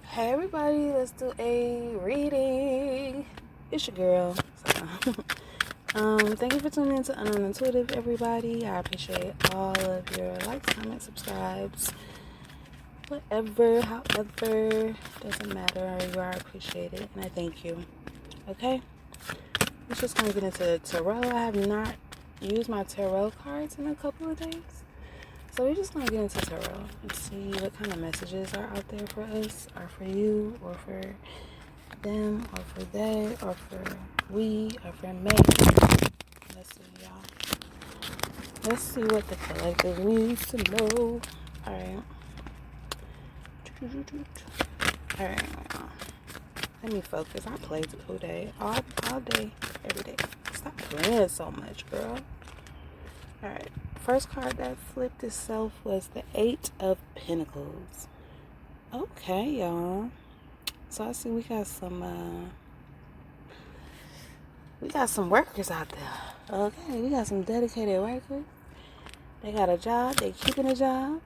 Hey everybody, let's do a reading. It's your girl. Thank you for tuning in to Unknown Intuitive, everybody. I appreciate all of your likes, comments, subscribes, whatever, however, doesn't matter. You are appreciated, and I thank you. Okay, we're just gonna get into the tarot. I have not used my tarot cards in a couple of days. So we're just going to get into tarot and see what kind of messages are out there for us, or for you, or for them, or for they, or for we, or for me. Let's see, y'all. Let's see what the collective needs to know. Alright. Alright. Let me focus. I played all day. All day. Every day. Stop playing so much, girl. Alright. First card that flipped itself was the Eight of Pentacles. Okay, y'all. So I see we got some workers out there. Okay, we got some dedicated workers. They got a job, they keeping a job.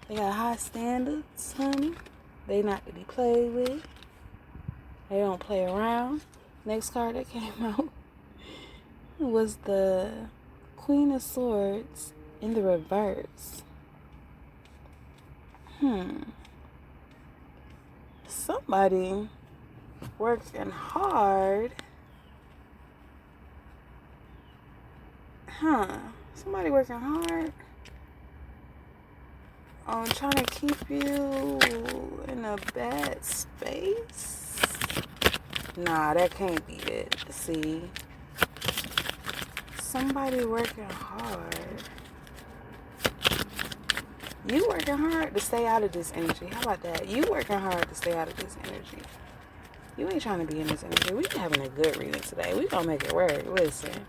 They got high standards, honey. They not to be played with. They don't play around. Next card that came out was the Queen of Swords in the reverse. Somebody working hard. Somebody working hard on trying to keep you in a bad space. Nah, that can't be it. See, somebody working hard. You working hard to stay out of this energy. How about that? You working hard to stay out of this energy. You ain't trying to be in this energy. We having a good reading today. We gonna make it work. Listen.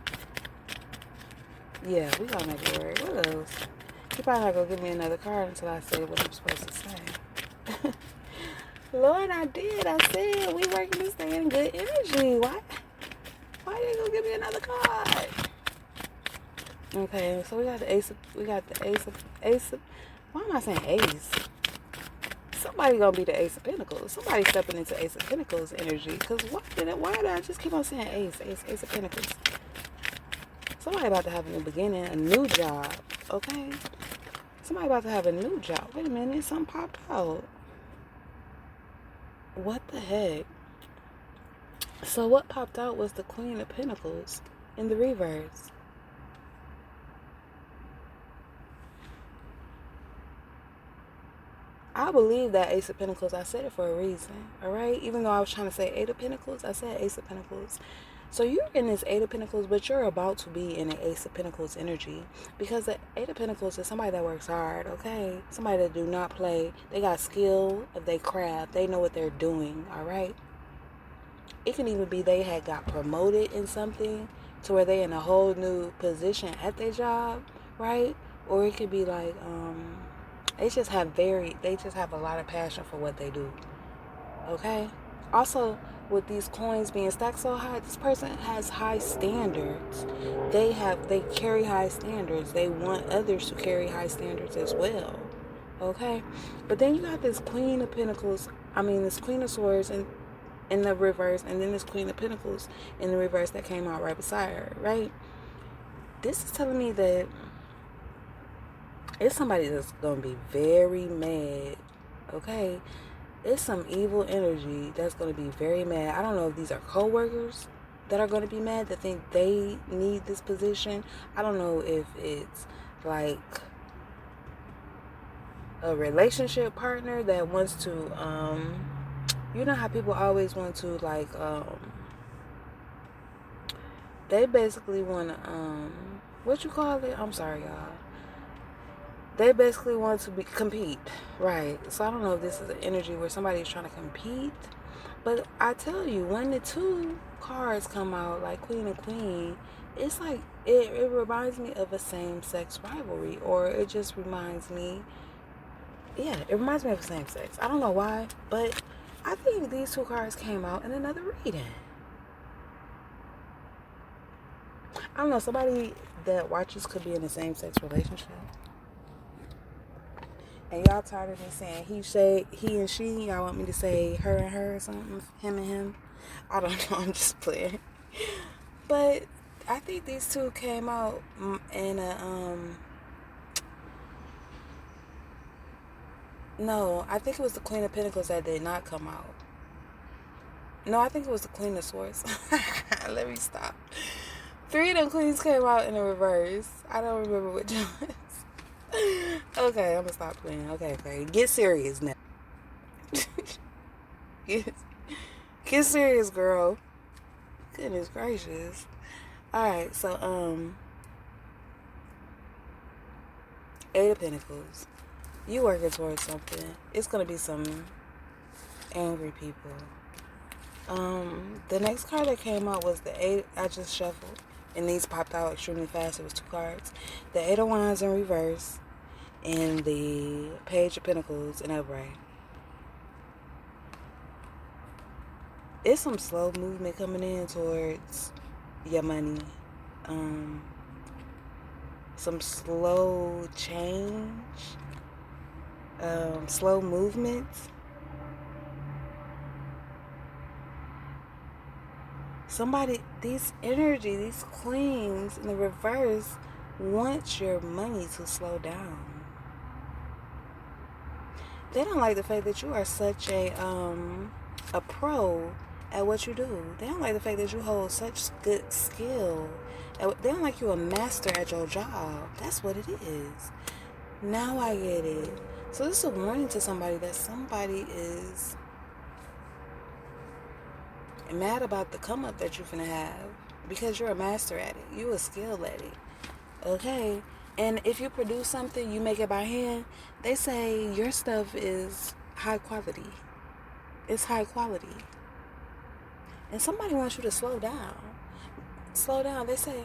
Yeah, we gonna make it work. What else? You probably not gonna give me another card until I say what I'm supposed to say. Lord, I did. I said we working to stay in good energy. Why you gonna give me another card? Okay, so we got the ace of why am I saying ace? Somebody gonna be the Ace of Pentacles. Somebody stepping into Ace of Pentacles energy. Cause why did I just keep on saying ace of Pentacles? Somebody about to have a new beginning, a new job. Okay? Somebody about to have a new job. Wait a minute, something popped out. What the heck? So what popped out was the Queen of Pentacles in the reverse. I believe that Ace of Pentacles, I said it for a reason, all right? Even though I was trying to say Eight of Pentacles, I said Ace of Pentacles. So you're in this Eight of Pentacles, but you're about to be in an Ace of Pentacles energy. Because the Eight of Pentacles is somebody that works hard, okay? Somebody that do not play. They got skill of their craft. They know what they're doing, all right? It can even be they had got promoted in something to where they in a whole new position at their job, right? Or it could be like, they just have a lot of passion for what they do. Okay? Also, with these coins being stacked so high, this person has high standards. They carry high standards. They want others to carry high standards as well. Okay? But then you got this Queen of Pentacles, this Queen of Swords in the reverse, and then this Queen of Pentacles in the reverse that came out right beside her, right? This is telling me that it's somebody that's going to be very mad, okay? It's some evil energy that's going to be very mad. I don't know if these are co-workers that are going to be mad that think they need this position. I don't know if it's like a relationship partner that wants to, you know how people always want to, like, they basically want to, what you call it? I'm sorry, y'all. They basically want to compete, right? So I don't know if this is an energy where somebody's trying to compete, but I tell you, when the two cards come out, like Queen and Queen, it's like it reminds me of a same-sex rivalry, or it just reminds me, it reminds me of same-sex. I don't know why, but I think these two cards came out in another reading. I don't know, somebody that watches could be in a same-sex relationship. And y'all tired of me saying he and she. Y'all want me to say her and her or something? Him and him? I don't know. I'm just playing. But I think these two came out in a no, I think it was the Queen of Pentacles that did not come out. No, I think it was the Queen of Swords. Let me stop. 3 of them queens came out in the reverse. I don't remember which ones. Okay, I'm gonna stop playing. Okay. Get serious now. Get serious, girl. Goodness gracious. Alright, so 8 of Pentacles. You working towards something. It's gonna be some angry people. The next card that came out was the 8. I just shuffled, and these popped out extremely fast. It was 2 cards. The 8 of Wands in reverse, and the Page of Pentacles in upright. It's some slow movement coming in towards your money. Some slow change. Slow movement. Somebody, these queens in the reverse want your money to slow down. They don't like the fact that you are such a pro at what you do. They don't like the fact that you hold such good skill. They don't like you a master at your job. That's what it is. Now I get it. So this is a warning to somebody that somebody is mad about the come up that you're gonna have because you're a master at it. You're a skilled at it. Okay? And if you produce something, you make it by hand, they say your stuff is high quality. It's high quality. And somebody wants you to slow down. Slow down. They say,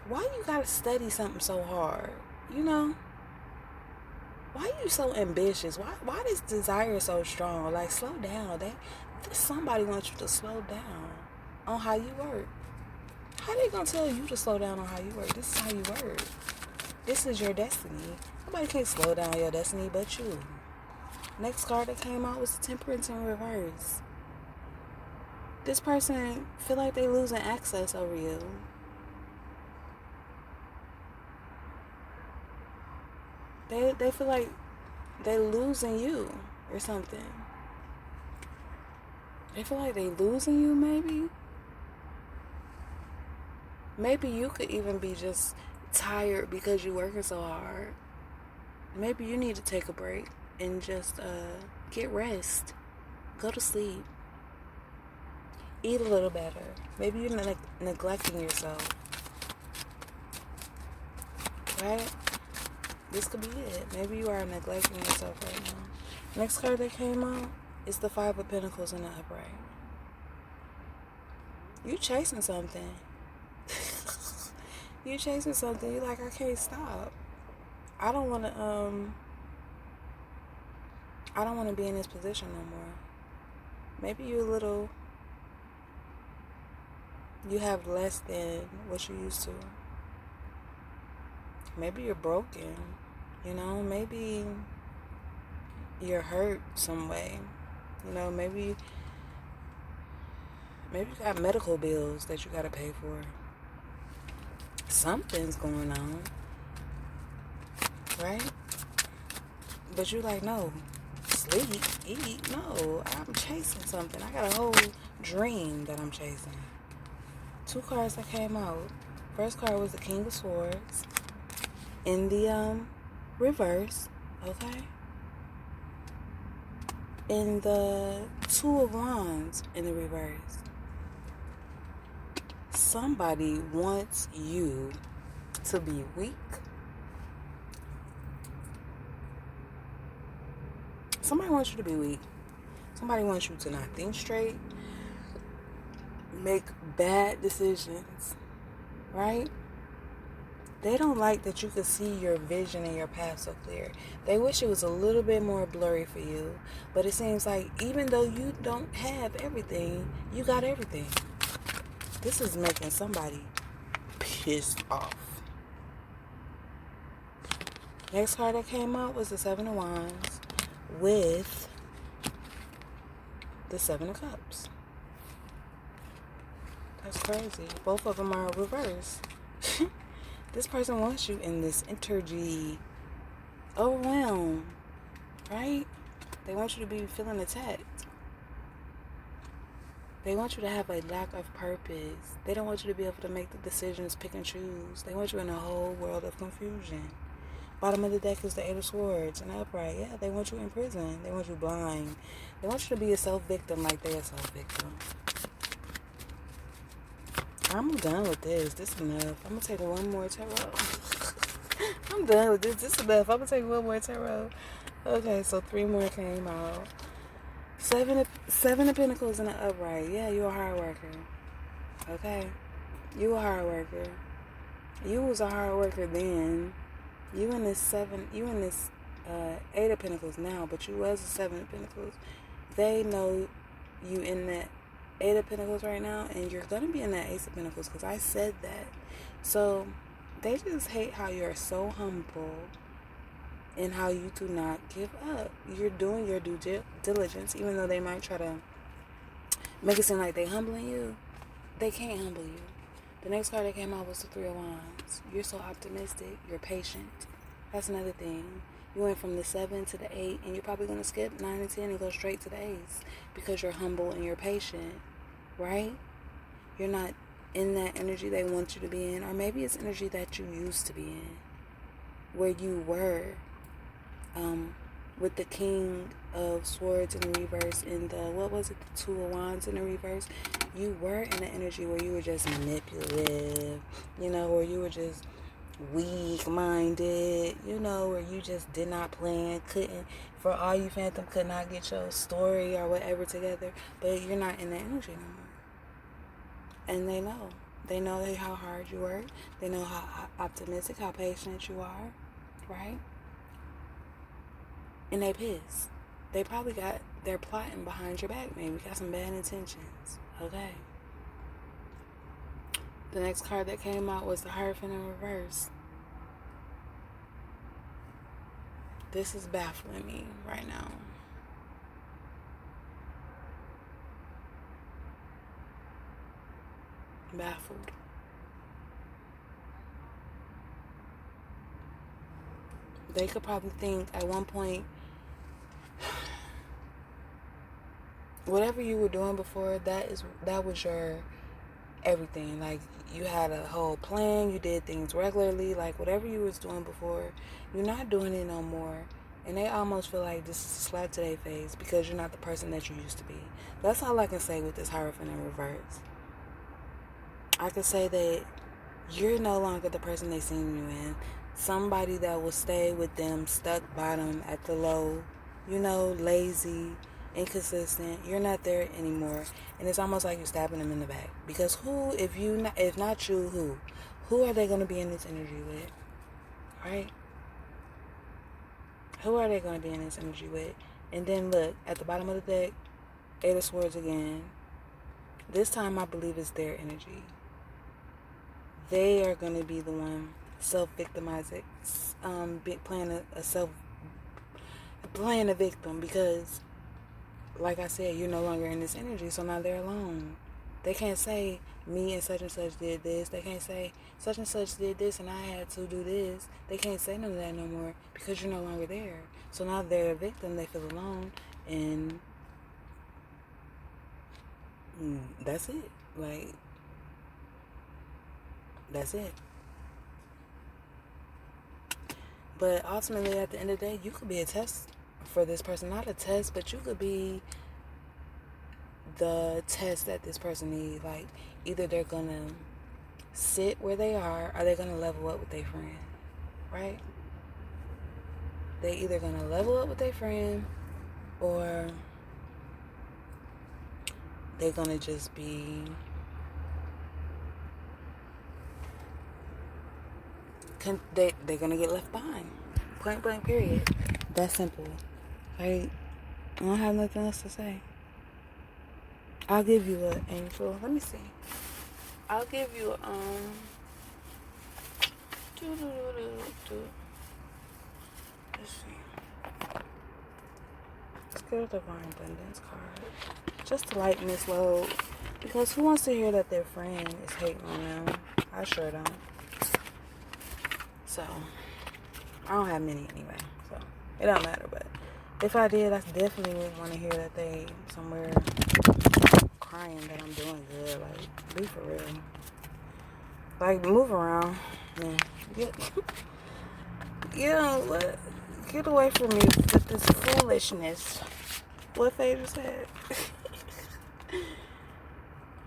why you gotta study something so hard? You know? Why are you so ambitious? Why this desire so strong? Like, slow down. Somebody wants you to slow down on how you work. How they gonna tell you to slow down on how you work? This is how you work. This is your destiny. Nobody can slow down your destiny but you. Next card that came out was the Temperance in reverse. This person feel like they losing access over you. They feel like they losing you or something. They feel like they losing you, maybe. Maybe you could even be just tired because you're working so hard. Maybe you need to take a break and just get rest. Go to sleep. Eat a little better. Maybe you're neglecting yourself. Right? This could be it. Maybe you are neglecting yourself right now. Next card that came out is the 5 of Pentacles in the upright. You chasing something. You chasing something. You're like, I can't stop. I don't want to be in this position no more. Maybe you have less than what you used to. Maybe you're broken. You know, maybe you're hurt some way. You know, maybe you got medical bills that you gotta pay for. Something's going on. Right? But you're like, no, sleep, eat, no, I'm chasing something. I got a whole dream that I'm chasing. 2 cards that came out. First card was the King of Swords in the reverse, okay? And the 2 of Wands in the reverse. Somebody wants you to be weak. Somebody wants you to be weak. Somebody wants you to not think straight. Make bad decisions. Right? They don't like that you can see your vision and your path so clear. They wish it was a little bit more blurry for you. But it seems like even though you don't have everything, you got everything. This is making somebody pissed off. Next card that came out was the Seven of Wands with the Seven of Cups. That's crazy. Both of them are reversed. This person wants you in this energy, overwhelmed, right? They want you to be feeling attacked. They want you to have a lack of purpose. They don't want you to be able to make the decisions, pick and choose. They want you in a whole world of confusion. Bottom of the deck is the Eight of Swords and upright. Yeah, they want you in prison. They want you blind. They want you to be a self-victim like they're a self-victim. I'm done with this. This is enough. I'm going to take one more tarot. I'm done with this. This is enough. I'm going to take one more tarot. Okay, so 3 more came out. Seven of Pentacles in the upright. Yeah, you're a hard worker. Okay? You a hard worker. You was a hard worker then. You in this Eight of Pentacles now, but you was a Seven of Pentacles. They know you in that Eight of Pentacles right now, and you're going to be in that Ace of Pentacles, because I said that. So, they just hate how you're so humble and how you do not give up. You're doing your due diligence, even though they might try to make it seem like they humbling you. They can't humble you. The next card that came out was the Three of Wands. You're so optimistic. You're patient. That's another thing. You went from the 7 to the 8, and you're probably going to skip 9 and 10 and go straight to the Ace because you're humble and you're patient, right? You're not in that energy they want you to be in, or maybe it's energy that you used to be in, where you were. With the King of Swords in the reverse and the, what was it, the Two of Wands in the reverse, you were in an energy where you were just manipulative, where you were just weak-minded, where you just did not plan, for all you phantom, could not get your story or whatever together, but you're not in that energy no more. And they know. They know how hard you work. They know how optimistic, how patient you are, right? And they pissed. They probably they're plotting behind your back, maybe got some bad intentions. Okay. The next card that came out was the Hierophant in reverse. This is baffling me right now. Baffled. They could probably think at one point, whatever you were doing before, that was your everything. Like, you had a whole plan, you did things regularly, like whatever you was doing before, you're not doing it no more. And they almost feel like this is a slap to their face because you're not the person that you used to be. That's all I can say with this Hierophant in reverse. I can say that you're no longer the person they seen you in. Somebody that will stay with them, stuck bottom at the low, lazy, inconsistent. You're not there anymore, and it's almost like you're stabbing them in the back. Because if not you, who? Who are they going to be in this energy with? Right? Who are they going to be in this energy with? And then look, at the bottom of the deck, Eight of Swords again. This time I believe it's their energy. They are going to be the one self-victimizing, playing a victim, because, like I said, you're no longer in this energy, so now they're alone. They can't say, me and such did this. They can't say, such and such did this and I had to do this. They can't say none of that no more because you're no longer there. So now they're a victim, they feel alone, and that's it. Like, that's it. But ultimately, at the end of the day, you could be a test for this person. Not a test, but you could be the test that this person needs. Like, either they're going to sit where they are, or they're going to level up with their friend. Right? They either going to level up with their friend, or they're going to just be they're going to get left behind. Point blank, period. That's simple. Right? I don't have nothing else to say. I'll give you an angel. Let me see. I'll give you Let's see. Let's get a Divine Abundance card. Just to lighten this load. Because who wants to hear that their friend is hating on them? I sure don't. So, I don't have many anyway. So, it don't matter. But if I did, I definitely would want to hear that they somewhere crying that I'm doing good. Like, be for real. Like, move around. Man, what? Get away from me with this foolishness. What Phaedra said.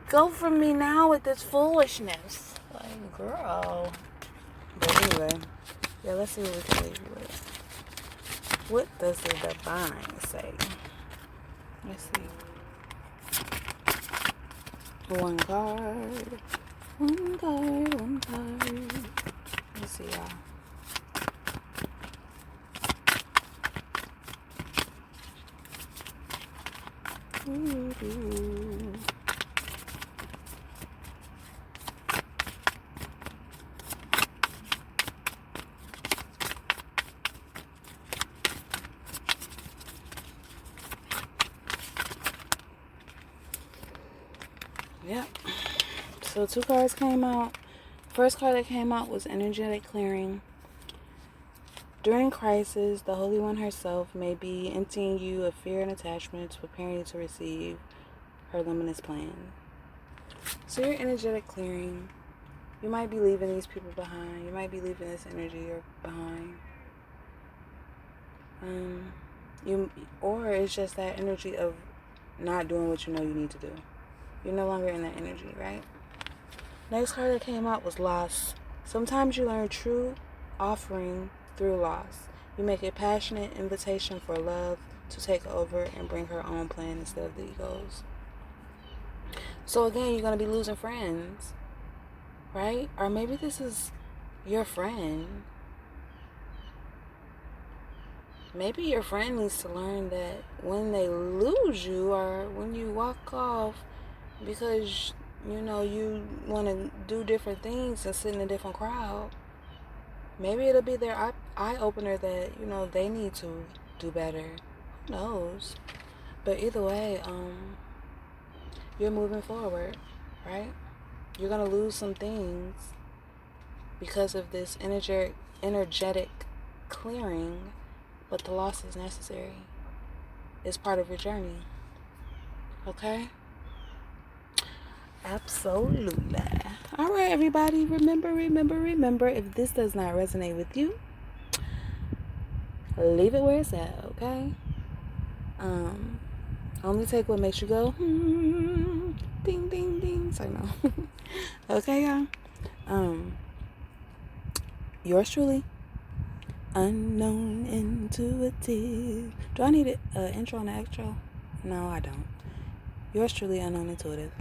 Go from me now with this foolishness. Like, girl. But anyway, yeah, let's see what we can leave you with. What does the divine say? Let's see. One card. One card. Let's see, y'all. Ooh. Yep. So 2 cards came out. First card that came out was Energetic Clearing. During crisis, the Holy One herself may be emptying you of fear and attachments, preparing you to receive her luminous plan. So you're energetic clearing. You might be leaving these people behind. You might be leaving this energy behind. Or it's just that energy of not doing what you know you need to do. You're no longer in that energy, right? Next card that came out was Loss. Sometimes you learn true offering through loss. You make a passionate invitation for love to take over and bring her own plan instead of the ego's. So again, you're going to be losing friends, right? Or maybe this is your friend. Maybe your friend needs to learn that when they lose you or when you walk off because, you know, you want to do different things and sit in a different crowd, maybe it'll be their eye-opener that, you know, they need to do better. Who knows? But either way, you're moving forward, right? You're going to lose some things because of this energetic clearing, but the loss is necessary. It's part of your journey. Okay? Absolutely. All right, everybody. Remember, if this does not resonate with you, leave it where it's at, okay? Only take what makes you go, ding, ding, ding. So, no. Okay, y'all? Yours truly, Unknown Intuitive. Do I need an intro and an extra? No, I don't. Yours truly, Unknown Intuitive.